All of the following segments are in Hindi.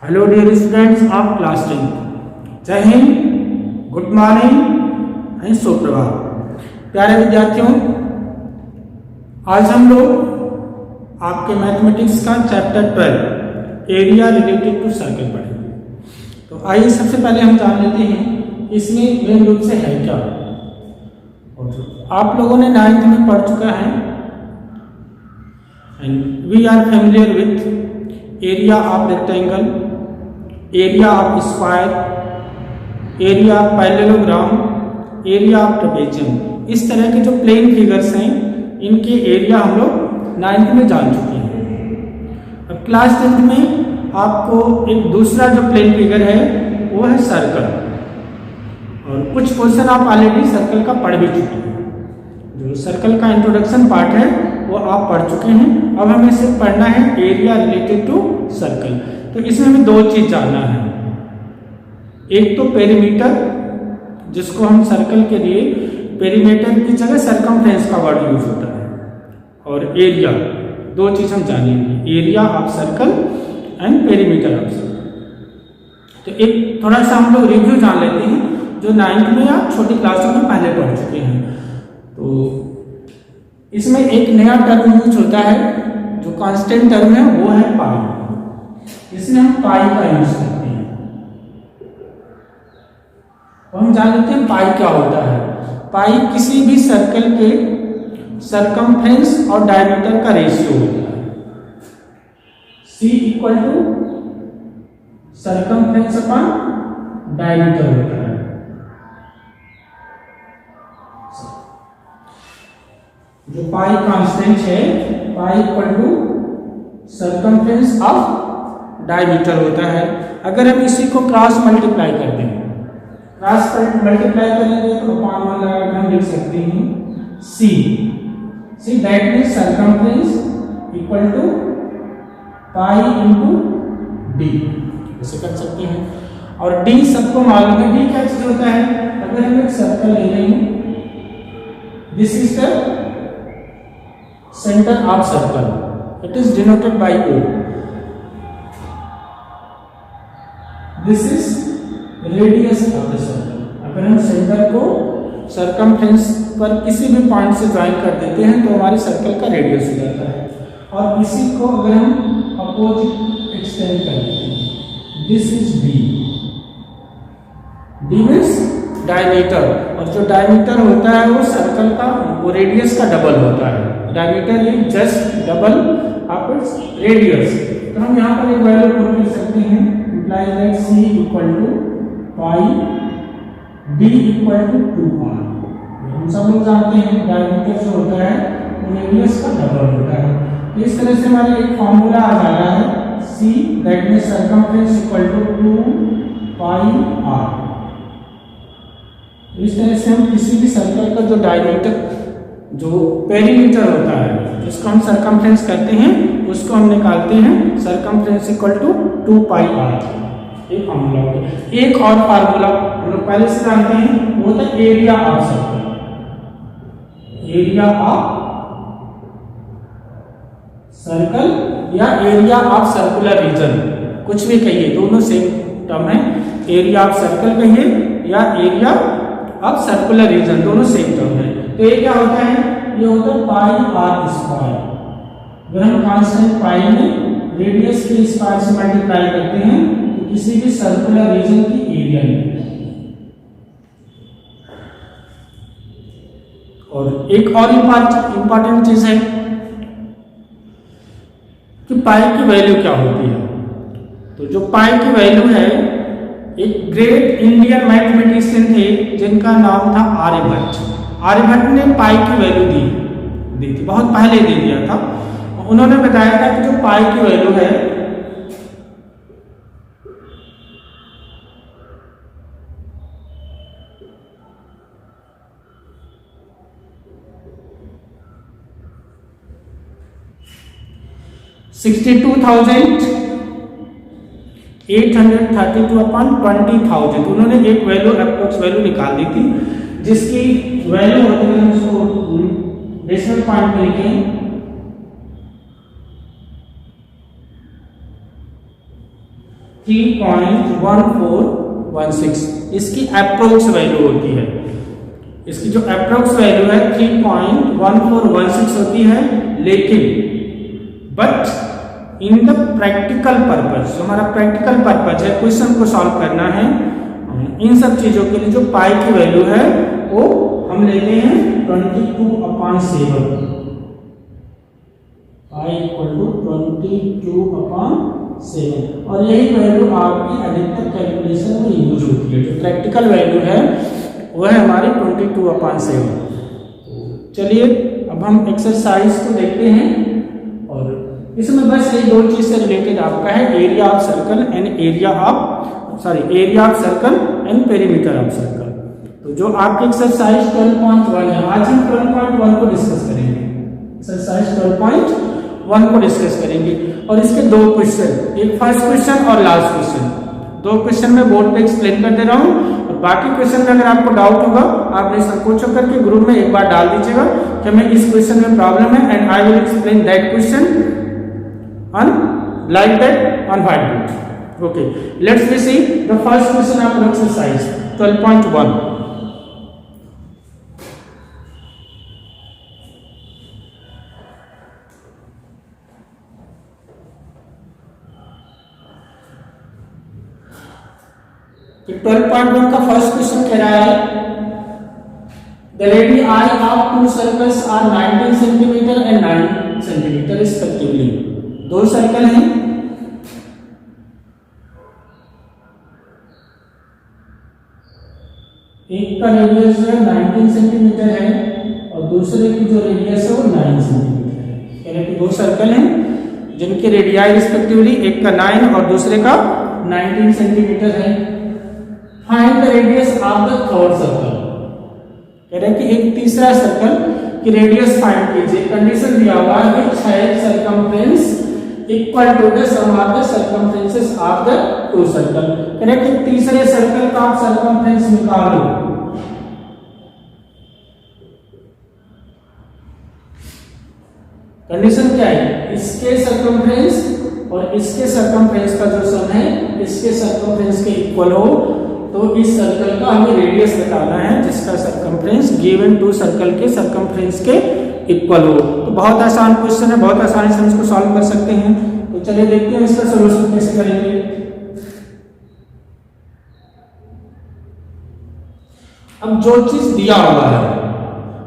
Hello dear students of class 10। जय हिंद, गुड मॉर्निंग एंड सुप्रभात। प्यारे विद्यार्थियों, आज हम लोग आपके मैथमेटिक्स का chapter 12 area related to circle पढ़ेंगे। तो आइए सबसे पहले हम जान लेते हैं इसमें मेन रूप से है क्या। और आप लोगों ने 9th में पढ़ चुका है and we are familiar with area of rectangle, area of square, area of parallelogram, area of trapezium. इस तरह के जो प्लेन फिगर्स हैं इनके एरिया हम लोग 9th में जान चुके हैं। अब क्लास 10th में आपको एक दूसरा जो प्लेन फिगर है वो है सर्कल, और कुछ क्वेश्चन आप ऑलरेडी सर्कल का पढ़ भी चुके हैं। जो सर्कल का इंट्रोडक्शन पार्ट है वो आप पढ़ चुके हैं। अब हमें सिर्फ पढ़ना है एरिया रिलेटेड टू सर्कल। तो इसमें हमें दो चीज जानना है, एक तो पेरीमीटर, जिसको हम सर्कल के लिए पेरीमीटर की जगह सरकमफ्रेंस का वर्ड यूज होता है, और एरिया। दो चीज हम जानेंगे, area of circle and perimeter of circle. तो एक थोड़ा सा हम लोग रिव्यू जान लेते हैं जो 9th में या छोटी क्लासों में पहले पढ़ चुके हैं। तो इसमें एक नया टर्म यूज होता है, जो कांस्टेंट टर्म है वो है पाई। इसमें हम पाई का यूज करते हैं। तो हम जान लेते हैं पाई क्या होता है। पाई किसी भी सर्कल के सरकमफ्रेंस और डायमीटर का रेशियो होता है। C equal to circumference upon diameter होता है। जो पाई कांस्टेंट है, pi equal to circumference of diameter होता है। अगर हम इसी को क्रॉस मल्टीप्लाई करते हैं, क्रॉस मल्टीप्लाई करेंगे तो अपॉन 1 लगाकर हम लिख सकते हैं C that means circumference equal to pi into D, ऐसे कर सकते हैं। और D सबको मालूम है, D क्या चीज होता है। अगर हम एक सर्कल ले लेंगे, this is the centre of circle, it is denoted by O। This is radius of the circle. अगर हम सेंटर को सरकमफ्रेंस पर किसी भी पॉइंट से ज्वाइन कर देते हैं तो हमारे सर्कल का रेडियस हो जाता है। और इसी को अगर हम अपोजिट एक्सटेंड कर देते हैं, this is D means diameter. और जो डायमीटर होता है वो सर्कल का, वो रेडियस का डबल होता है। Diameter is just double of its radius. तो हम यहाँ पर एक वैल्यू पुट कर सकते हैं, implies that C equal to pi, D equal to 2r। हम सब लोग जानते हैं डायमीटर जो होता है वो रेडियस का डबल होता है। तो इस तरह से हमारा एक फॉर्मूला आ जा रहा है, C that means circumference equal to 2 pi r। इस तरह से हम किसी भी सर्कल का जो डायमीटर, जो पेरीमीटर होता है, जिसको हम सरकमफ्रेंस करते हैं, उसको हम निकालते हैं circumference equal to 2 pi r। एक फॉर्मूला हो गया। एक और फार्मूला हम लोग पहले से जानते हैं, वो होता है area of circle. Area of circle या एरिया ऑफ सर्कुलर रीजन, कुछ भी कहिए, दोनों सेम टर्म है। एरिया ऑफ सर्कल कहिए या एरिया ऑफ सर्कुलर रीजन, दोनों सेम टर्म है। तो ये क्या होता है, ये होता है पाई आर स्क्वायर। अगर हम कांस्टेंट पाई में रेडियस के स्क्वायर से मल्टीप्लाई करते हैं तो किसी भी सर्कुलर रीजन की एरिया मिलती है। और एक और इंपॉर्टेंट चीज है कि पाई की वैल्यू क्या होती है। तो जो पाई की वैल्यू है, एक ग्रेट इंडियन मैथमेटिशियन थे जिनका नाम था आर्यभट्ट। आर्यभट्ट ने पाई की वैल्यू दी थी, बहुत पहले दे दिया था। उन्होंने बताया था कि जो पाई की वैल्यू है $62,832 अपॉन 20,000। उन्होंने एक वैल्यू, अप्रोक्स वैल्यू निकाल दी थी, जिसकी वैल्यू होती है, उसको डेसिमल पॉइंट में लिखें 3.1416 इसकी अप्रोक्स वैल्यू होती है। इसकी जो अप्रोक्स वैल्यू है 3.1416 होती है, लेकिन but in the practical purpose, जो हमारा प्रैक्टिकल पर्पज है, क्वेश्चन को सॉल्व करना है, इन सब चीजों के लिए जो पाई की वैल्यू है वो हम लेते हैं 22/7, पाई इक्वल टू 22/7, और यही वैल्यू आपकी अधिकतर कैलकुलेशन में यूज होती है। जो प्रैक्टिकल वैल्यू है वह है हमारी 22/7। चलिए अब हम एक्सरसाइज को देखते हैं, और इसमें बस ये दो चीज से रिलेटेड आपका है, area of circle and area of circle and perimeter of circle. तो जो आपकी एक्सरसाइज 12.1 है, आज हम 12.1 को डिस्कस करेंगे। एक्सरसाइज 12.1 को डिस्कस करेंगे, और इसके दो क्वेश्चन, एक फर्स्ट क्वेश्चन और लास्ट क्वेश्चन, दो क्वेश्चन में बोर्ड पे एक्सप्लेन कर दे रहा हूँ, और बाकी क्वेश्चन में अगर आपको डाउट होगा आप निसंकोच होकर के ग्रुप में एक बार डाल दीजिएगा कि हमें इस क्वेश्चन में प्रॉब्लम है, and I will explain that question on like that on whiteboard. Okay, let's see the first question of the exercise 12.1. तो 12.1 का फर्स्ट क्वेश्चन कह रहा है the radii of two circles are 19 centimeter and 9 centimeter respectively. दो सर्कल हैं, एक का रेडियस जो है 19 सेंटीमीटर है और दूसरे की जो रेडियस है वो 9 सेंटीमीटर है। यानी कि दो सर्कल हैं जिनके रेडियाई रिस्पेक्टिवली, एक का 9 और दूसरे का 19 सेंटीमीटर है। Find the radius of the third circle, कह रहे हैं कि एक तीसरा सर्कल की रेडियस फाइंड कीजिए। कंडीशन दिया हुआ है which has circumference equal to the sum of the circumferences of the two circle. Correct, तीसरे सर्कल का आप सर्कमफ्रेंस निकालो। कंडीशन क्या है, इसके सर्कमफ्रेंस और इसके सर्कमफ्रेंस का जो सम है इसके सर्कमफ्रेंस के इक्वल हो, तो इस सर्कल का हमें रेडियस निकालना है जिसका सर्कमफ्रेंस गिवन टू सर्कल के सर्कमफ्रेंस के इक्वल हो। तो बहुत आसान क्वेश्चन है, बहुत आसानी से हम इसको सॉल्व कर सकते हैं। तो चलिए देखते हैं इसका सॉल्यूशन कैसे करेंगे। अब जो चीज दिया हुआ है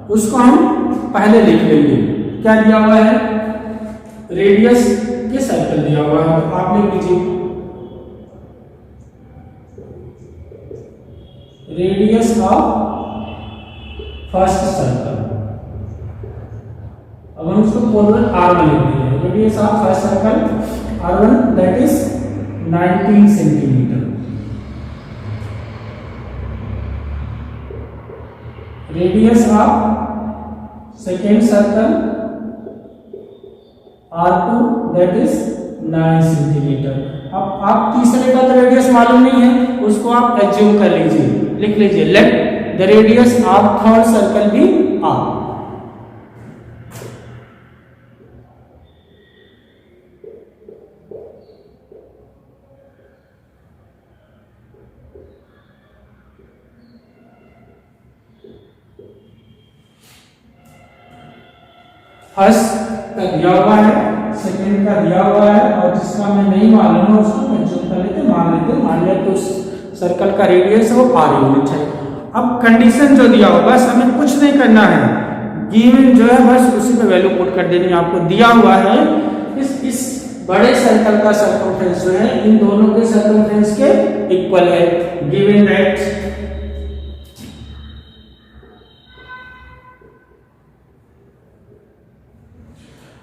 उसको हम पहले लिख लेंगे। क्या दिया हुआ है, रेडियस के सर्कल दिया हुआ है, आप लिख लीजिए रेडियस ऑफ फर्स्ट सर्कल। अब हम इसको फॉरवर्ड R1 लिख देंगे। Radius of first circle R1 that is 19 centimetre. Radius of second circle R2 that is 9 centimetre. अब आप तीसरे का तो रेडियस मालूम नहीं है, उसको आप एज्यूम कर लीजिए, लिख लीजिए let the radius of third circle be R। First का दिया हुआ है, सेकंड का दिया हुआ है, और जिसका हमें नहीं मालूम है उसको मेंशन कर लेते, मान लिया तो उस सर्कल का रेडियस है वो R यूनिट है। अब कंडीशन जो दिया हुआ बस हमें कुछ नहीं करना है, गिवन जो है बस उसी पे वैल्यू पुट कर देनी है। आपको दिया हुआ है इस बड़े सर्कल का सर्कमफ्रेंस जो है इन दोनों के सर्कमफ्रेंस के इक्वल है, गिवन दैट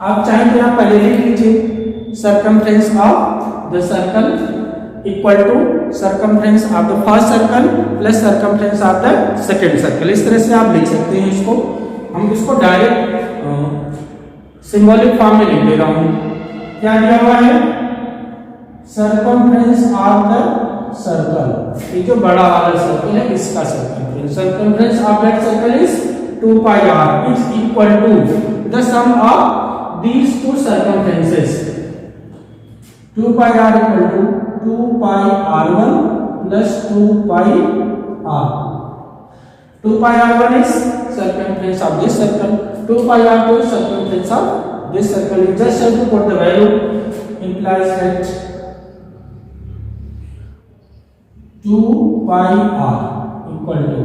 आप चाहें तो आप पहले लिख लीजिए circumference of the circle equal to circumference of the first circle plus circumference of the second circle. इस तरह से आप लिख सकते हैं इसको। हम इसको डायरेक्ट सिंबॉलिक फॉर्म में लिख दे रहा हूं। क्या दिया हुआ है, सर्कमफ्रेंस ऑफ द सर्कल, ये जो बड़ा वाला सर्कल है इसका circumference of that circle is 2πr is equal to the sum of these two circumferences 2πr equal to 2 pi r1 plus 2 pi r. 2 pi r1 is circumference of this circle, 2 pi r2 is circumference of this circle. You just have to put the value, implies that 2 pi r equal to,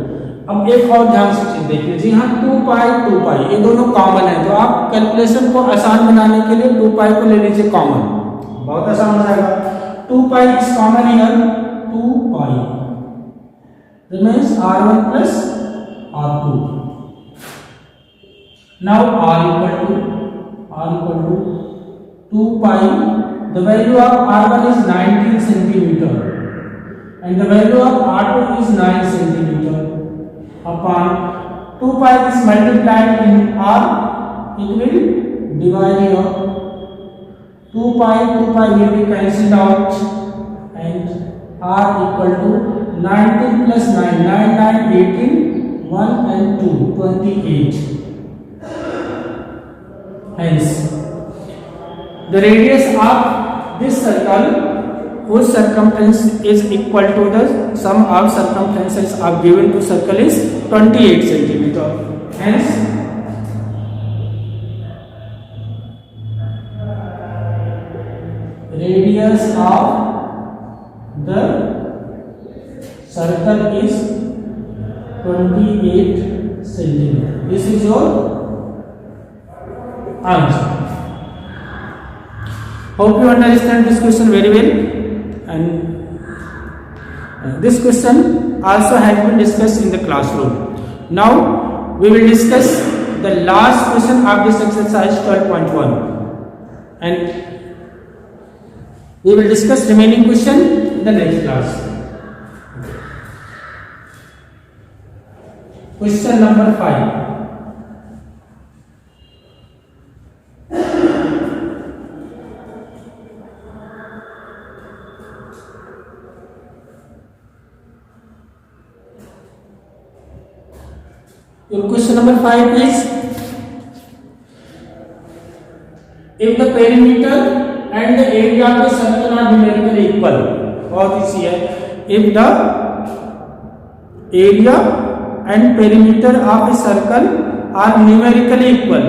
अब एक और ध्यान से चीज देख लीजिए, यहाँ 2 पाई ये दोनों कॉमन है, तो आप कैलकुलेशन को आसान बनाने के लिए 2 पाई को ले लीजिए कॉमन, बहुत आसान हो जाएगा. 2 pi is common here, 2 pi remains r1 plus r2. Now r equal to 2 pi, the value of r1 is 19 centimeter and the value of r2 is 9 centimeter upon 2 pi is multiplied in r, it will divide here, 2 pi will be cancelled out and r equal to 19 plus 9, 18, 1 and 2, 28. Hence, the radius of this circle, whose circumference is equal to the sum of circumferences of given to circle is 28 centimeter. Hence, radius of the circle is 28 centimeter. This is your answer. Hope you understand this question very well. And this question also has been discussed in the classroom. Now we will discuss the last question of this exercise 12.1 and we will discuss remaining question in the next class. Question number 5. Your question number 5 is, if the perimeter and the area of the circle are numerically equal, बहुत इसी है, if the area and perimeter of a circle are numerically equal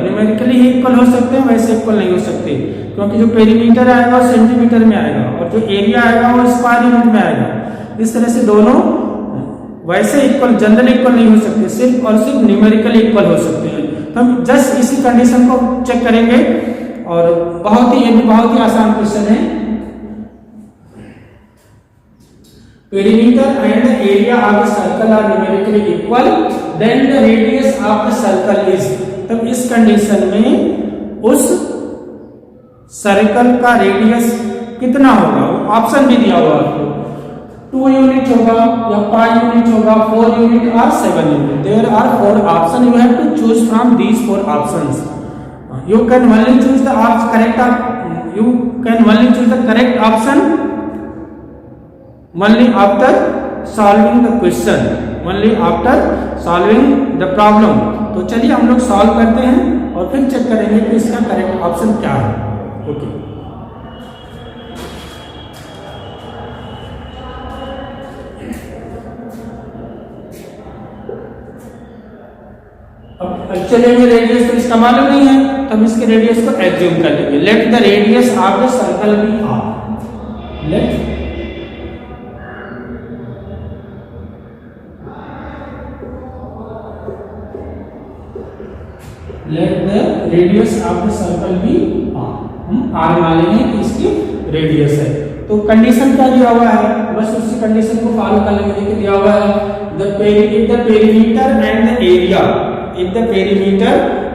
हो सकते हैं, वैसे इक्वल नहीं हो सकते, क्योंकि जो पेरीमीटर आएगा वो सेंटीमीटर में आएगा और जो एरिया आएगा वो स्क्वायर यूनिट में आएगा. इस तरह से दोनों वैसे इक्वल जनरल इक्वल नहीं हो सकते, सिर्फ और सिर्फ न्यूमेरिकली इक्वल हो सकते हैं. तो हम जस्ट इसी कंडीशन को चेक करेंगे और ये भी बहुत ही आसान क्वेश्चन है. Perimeter and the area of the circle are numerically equal, then the radius of the circle is. तब इस कंडीशन में उस सर्कल का रेडियस कितना होगा, ऑप्शन भी दिया हुआ आपको, 2 यूनिट होगा या 5 यूनिट होगा, 4 यूनिट और 7 unit. There are 4 option, you have to choose from these 4 options. You can only choose the correct option only after solving the question, only after solving the problem. तो चलिए हम लोग सॉल्व करते हैं और फिर चेक करेंगे कि इसका करेक्ट ऑप्शन क्या है. ओके, एक्चुअली में रेडियस तो इसका मालूम नहीं है, तो हम इसके रेडियस को एज्यूम कर लेंगे. Let the radius of the circle be r. Let the radius of the circle be r. हम r मान लेंगे कि इसकी रेडियस है. तो कंडीशन क्या दिया हुआ है, बस उसी कंडीशन को फॉलो कर लेंगे. देखिए दिया हुआ है, the perimeter and the area, if the perimeter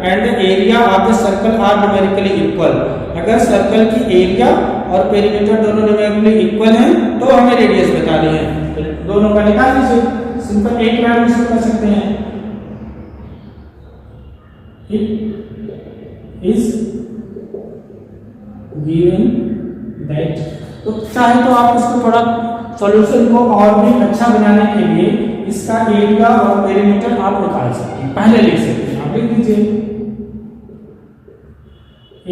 and the area of the circle are numerically equal. अगर सर्कल की एरिया और पेरीमीटर दोनों न्यूमेरिकली इक्वल हैं तो हमें रेडियस बतानी है. दोनों का निकाल लीजिए, सिंपल एक बार में कर सकते हैं. It is given that, तो चाहे तो आप इसको थोड़ा सॉल्यूशन को और भी अच्छा बनाने के लिए इसका एरिया और पेरीमीटर आप निकाल सकते हैं, पहले लिख सकते हैं. आप लिख दीजिए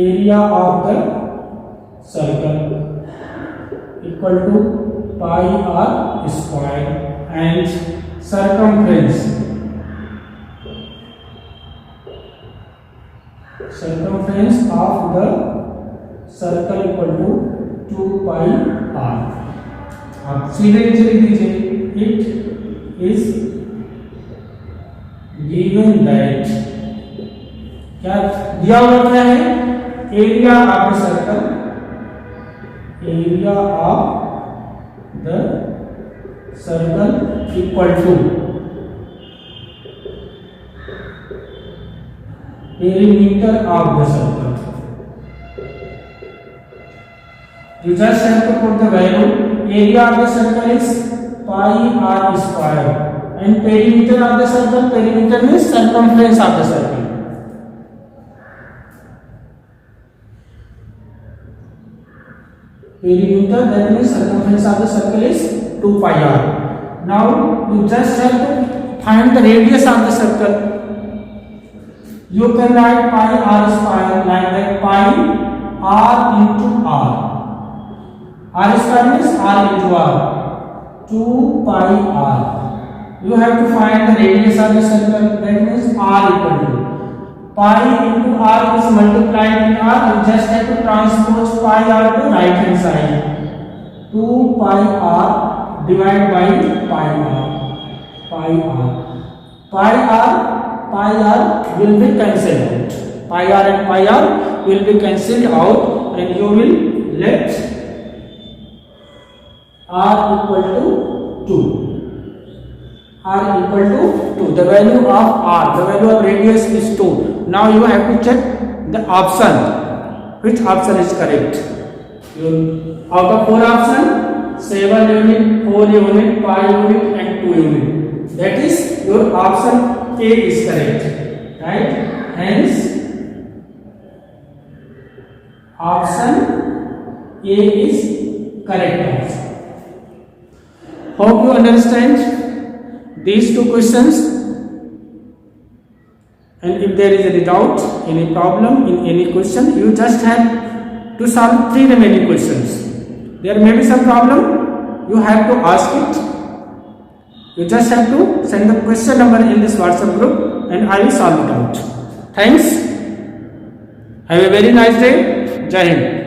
area of the circle equal to pi r square and circumference of the circle equal to 2 pi r. आप सीधे नीचे लिख दीजिए, इट इज गिवन दैट, क्या दिया हुआ क्या है, area of the circle, area of the circle equal to perimeter of the circle. You just have to put the value. Area of the circle is pi r square and perimeter of the circle, perimeter means circumference of the circle. Perimeter, that means circumference of the circle is 2 pi r. Now you just have to find the radius of the circle. You can write pi r square like that, pi r into r. R square means r into r. 2 pi r. You have to find the radius of the circle, that means r equal to pi into r is multiplied in r. You just have to transpose pi r to right hand side. 2 pi r divided by pi r. Pi r. Pi r will be cancelled out. Pi r and pi r will be cancelled out and you will let r equal to 2. R equal to 2. The value of r, the value of radius is 2. Now you have to check the option. Which option is correct? Out of 4 options, 7 unit, 4 unit, 5 unit and 2 unit. That is your option A is correct, right? Hence option A is correct answer. Hope you understand these 2 questions, and if there is any doubt, any problem in any question, you just have to solve 3 remaining questions. There may be some problem, you have to ask it. You just have to send the question number in this WhatsApp group and I will solve it out. Thanks. Have a very nice day. Jai Hind.